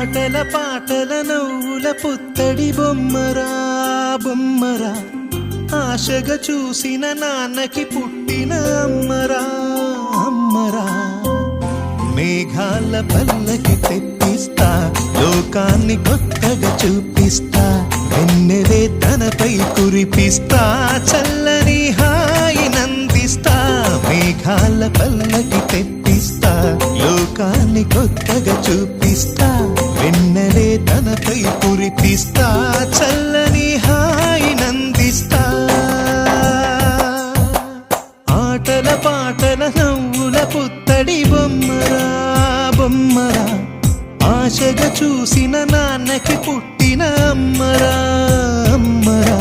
ఆటల పాటల నవ్వుల పుత్తడి బొమ్మరా బొమ్మరా, ఆశగా చూసిన నాన్నకి పుట్టిన అమ్మరా అమ్మరా. మేఘాల పల్లకి తెప్పిస్తా, లోకాన్ని కొత్తగా చూపిస్తా, వెన్నెలే తనపై కురిపిస్తా, చల్లని హాయి నందిస్తా. మేఘాల పల్లకి తెప్పిస్తా, లోకాన్ని కొత్తగా చూపిస్తా, వెన్నెలే తనపై కురిపిస్తా, చల్లని హాయి నందిస్తా. ఆటల పాటల నవ్వుల పుత్తడి బొమ్మరా బొమ్మరా, ఆశగా చూసిన నాన్నకి పుట్టిన అమ్మరా అమ్మరా.